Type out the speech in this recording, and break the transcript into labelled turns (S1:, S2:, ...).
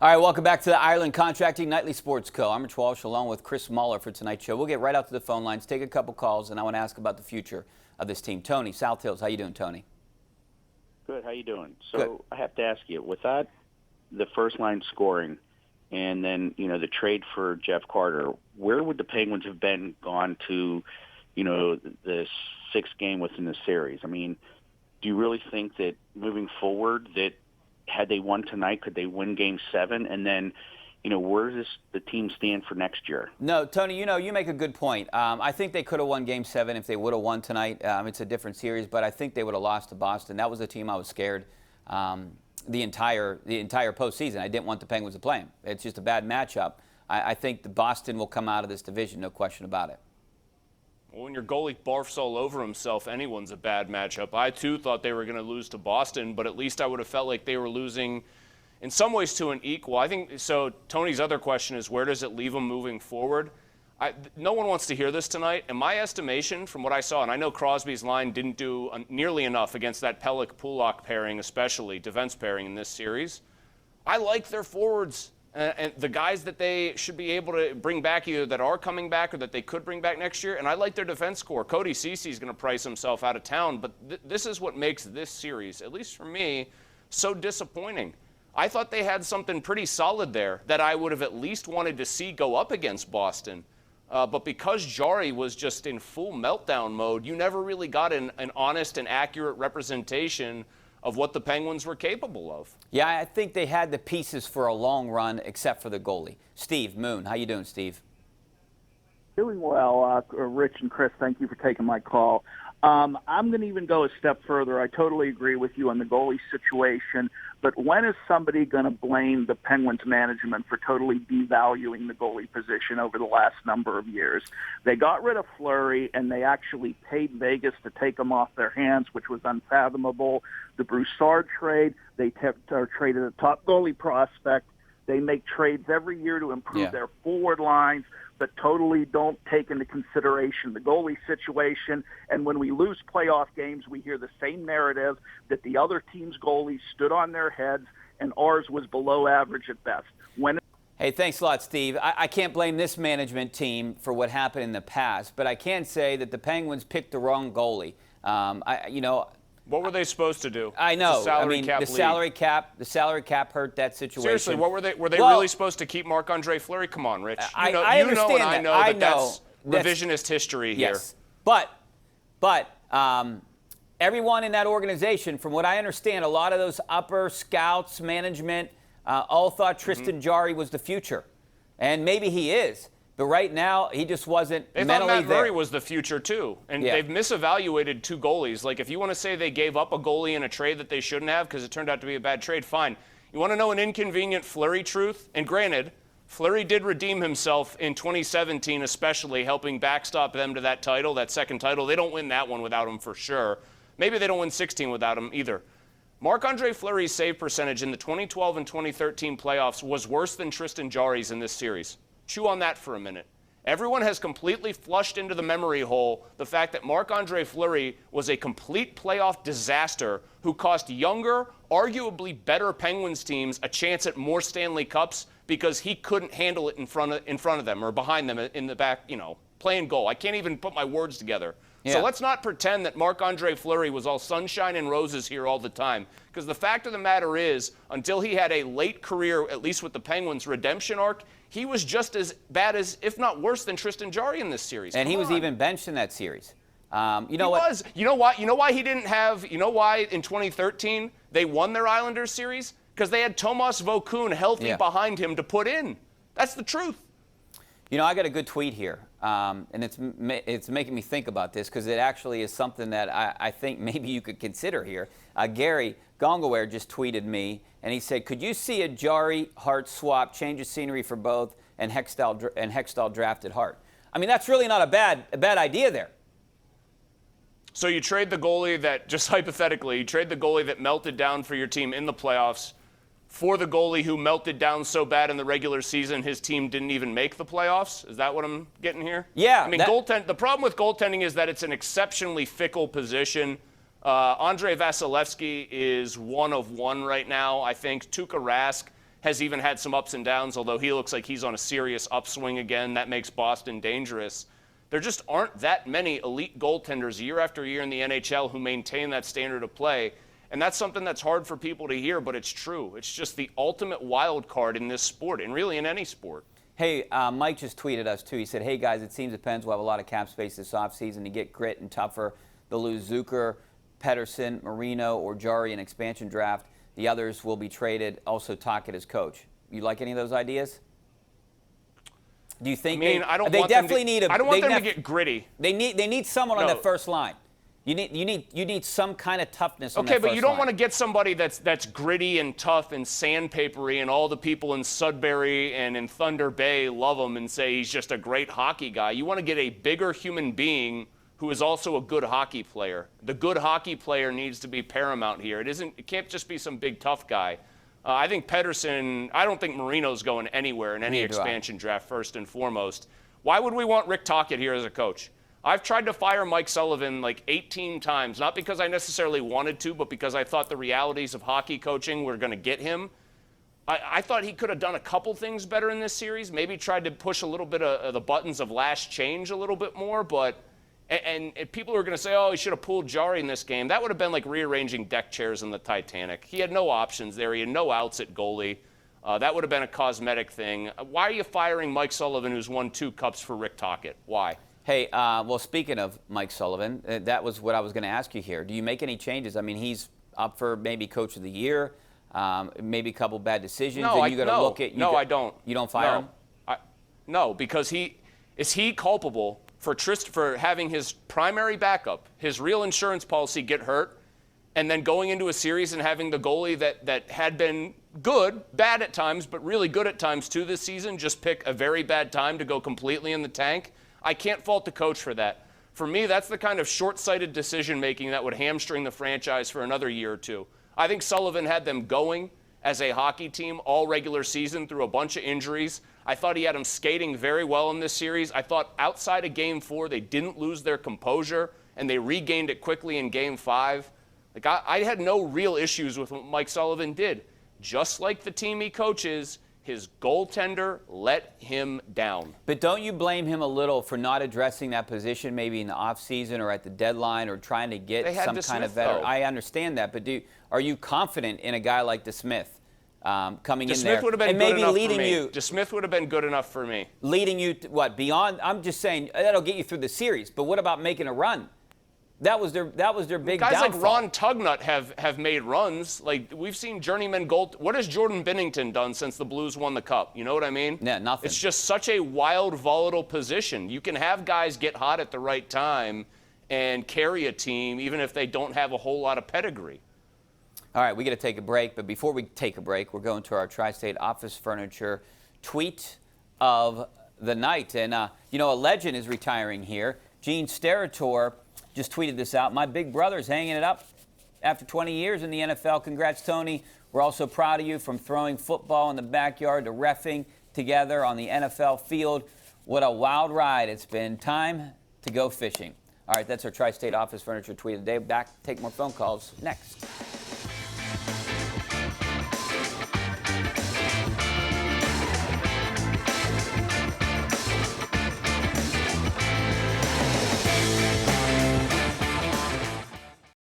S1: All right, welcome back to the Ireland Contracting Nightly Sports Co. I'm Rich Walsh along with Chris Mueller for tonight's show. We'll get right out to the phone lines, take a couple calls, and I want to ask about the future of this team. Tony, South Hills, how you doing, Tony?
S2: Good. How you doing? So
S1: Good.
S2: I have to ask you, without the first line scoring and then, the trade for Jeff Carter, where would the Penguins have gone to, the sixth game within the series? I mean, do you really think that moving forward that had they won tonight, could they win Game 7? And then, where does the team stand for next year?
S1: No, Tony, you make a good point. I think they could have won Game 7 if they would have won tonight. It's a different series, but I think they would have lost to Boston. That was the team I was scared the entire postseason. I didn't want the Penguins to play them. It's just a bad matchup. I think the Boston will come out of this division, no question about it.
S3: Well, when your goalie barfs all over himself, anyone's a bad matchup. I, too, thought they were going to lose to Boston, but at least I would have felt like they were losing in some ways to an equal. I think so. Tony's other question is, where does it leave them moving forward? No one wants to hear this tonight. In my estimation, from what I saw, and I know Crosby's line didn't do nearly enough against that Pelech-Pulak pairing, especially defense pairing in this series. I like their forwards. And the guys that they should be able to bring back, either that are coming back or that they could bring back next year. And I like their defense core. Cody Ceci is going to price himself out of town. But this is what makes this series, at least for me, so disappointing. I thought they had something pretty solid there that I would have at least wanted to see go up against Boston. But because Jarry was just in full meltdown mode, you never really got an honest and accurate representation of what the Penguins were capable of.
S1: Yeah, I think they had the pieces for a long run, except for the goalie. Steve Moon, how you doing, Steve?
S4: Doing well, Rich and Chris. Thank you for taking my call. I'm going to even go a step further. I totally agree with you on the goalie situation, but when is somebody going to blame the Penguins management for totally devaluing the goalie position over the last number of years? They got rid of Fleury, and they actually paid Vegas to take him off their hands, which was unfathomable. The Broussard trade, they traded a top goalie prospect. They make trades every year to improve their forward lines, but totally don't take into consideration the goalie situation. And when we lose playoff games, we hear the same narrative that the other team's goalies stood on their heads and ours was below average at best.
S1: Hey, thanks a lot, Steve. I can't blame this management team for what happened in the past, but I can say that the Penguins picked the wrong goalie.
S3: What were they supposed to do?
S1: I know.
S3: The
S1: salary cap hurt that situation.
S3: Seriously, what were they? Were they really supposed to keep Marc-Andre Fleury? Come on, Rich.
S1: I understand
S3: and I know
S1: I
S3: that
S1: know
S3: that's revisionist history here.
S1: Yes, but everyone in that organization, from what I understand, a lot of those upper scouts, management, all thought Tristan Jarry was the future, and maybe he is. But right now, he just wasn't mentally there.
S3: They thought Matt Murray was the future, too. And they've misevaluated two goalies. Like, if you want to say they gave up a goalie in a trade that they shouldn't have because it turned out to be a bad trade, fine. You want to know an inconvenient Fleury truth? And granted, Fleury did redeem himself in 2017, especially helping backstop them to that title, that second title. They don't win that one without him for sure. Maybe they don't win 16 without him either. Marc-Andre Fleury's save percentage in the 2012 and 2013 playoffs was worse than Tristan Jarry's in this series. Chew on that for a minute. Everyone has completely flushed into the memory hole the fact that Marc-Andre Fleury was a complete playoff disaster who cost younger, arguably better Penguins teams a chance at more Stanley Cups because he couldn't handle it in front of them or behind them in the back, playing goal. I can't even put my words together. So let's not pretend that Marc-Andre Fleury was all sunshine and roses here all the time, because the fact of the matter is, until he had a late career, at least with the Penguins, redemption arc, he was just as bad as, if not worse than Tristan Jarry in this series.
S1: And he was even benched in that series.
S3: You know why he didn't have, why in 2013 they won their Islanders series? Because they had Tomas Vokoun healthy behind him to put in. That's the truth.
S1: I got a good tweet here, and it's making me think about this because it actually is something that I think maybe you could consider here. Gary Gongaware just tweeted me, and he said, could you see a Jarry-Hart swap, change of scenery for both, and Hextall drafted Hart? I mean, that's really not a bad idea there.
S3: So you trade the goalie that, just hypothetically, you trade the goalie that melted down for your team in the playoffs for the goalie who melted down so bad in the regular season his team didn't even make the playoffs? Is that what I'm getting here?
S1: Yeah.
S3: I mean, the problem with goaltending is that it's an exceptionally fickle position. Andrei Vasilevsky is one of one right now, I think. Tuukka Rask has even had some ups and downs, although he looks like he's on a serious upswing again. That makes Boston dangerous. There just aren't that many elite goaltenders year after year in the NHL who maintain that standard of play. And that's something that's hard for people to hear, but it's true. It's just the ultimate wild card in this sport, and really in any sport.
S1: Hey, Mike just tweeted us, too. He said, hey, guys, it seems the Pens will have a lot of cap space this offseason to get grit and tougher. They'll lose Zucker, Pedersen, Marino, or Jari in expansion draft. The others will be traded. Also, Tocchet as coach. You like any of those ideas? Do you think
S3: I don't
S1: they
S3: want
S1: definitely
S3: them to,
S1: need a?
S3: I don't want them to get gritty.
S1: They need someone on that first line. You need some kind of toughness on that first line.
S3: Okay, but you don't want to get somebody that's gritty and tough and sandpapery and all the people in Sudbury and in Thunder Bay love him and say he's just a great hockey guy. You want to get a bigger human being who is also a good hockey player. The good hockey player needs to be paramount here. It can't just be some big tough guy. I think Pedersen, I don't think Marino's going anywhere in any expansion draft, first and foremost. Why would we want Rick Tocchet here as a coach? I've tried to fire Mike Sullivan like 18 times, not because I necessarily wanted to, but because I thought the realities of hockey coaching were going to get him. I thought he could have done a couple things better in this series, maybe tried to push a little bit of the buttons of last change a little bit more, but and people are going to say, oh, he should have pulled Jari in this game. That would have been like rearranging deck chairs in the Titanic. He had no options there. He had no outs at goalie. That would have been a cosmetic thing. Why are you firing Mike Sullivan, who's won 2 cups for Rick Tocchet? Why?
S1: Hey, well, speaking of Mike Sullivan, that was what I was going to ask you here. Do you make any changes? I mean, he's up for maybe Coach of the Year, maybe a couple bad decisions.
S3: No,
S1: and you got to look at.
S3: I don't.
S1: You don't fire him?
S3: No, because is he culpable for having his primary backup, his real insurance policy, get hurt, and then going into a series and having the goalie that had been good, bad at times, but really good at times too this season, just pick a very bad time to go completely in the tank? I can't fault the coach for that. For me, that's the kind of short-sighted decision-making that would hamstring the franchise for another year or two. I think Sullivan had them going as a hockey team all regular season through a bunch of injuries. I thought he had them skating very well in this series. I thought outside of Game 4, they didn't lose their composure, and they regained it quickly in Game 5. Like I had no real issues with what Mike Sullivan did. Just like the team he coaches, his goaltender let him down.
S1: But don't you blame him a little for not addressing that position maybe in the offseason or at the deadline or trying to get some kind of veteran? I understand that, but are you confident in a guy like DeSmith coming in there and maybe leading you?
S3: DeSmith would have been good enough for me.
S1: Leading you to what, beyond? I'm just saying that'll get you through the series, but what about making a run? That was their big
S3: guys
S1: downfall.
S3: Like Ron Tugnut have made runs. Like we've seen journeyman what has Jordan Binnington done since the Blues won the Cup? You know what I mean?
S1: Yeah, nothing.
S3: It's just such a wild, volatile position. You can have guys get hot at the right time and carry a team even if they don't have a whole lot of pedigree.
S1: All right, we got to take a break, but before we take a break, we're going to our Tri-State Office Furniture tweet of the night. And, a legend is retiring here. Gene Steratore just tweeted this out. My big brother's hanging it up after 20 years in the NFL. Congrats, Tony. We're also proud of you from throwing football in the backyard to reffing together on the NFL field. What a wild ride it's been. Time to go fishing. All right, that's our Tri-State Office Furniture tweet of the day. Back, take more phone calls next.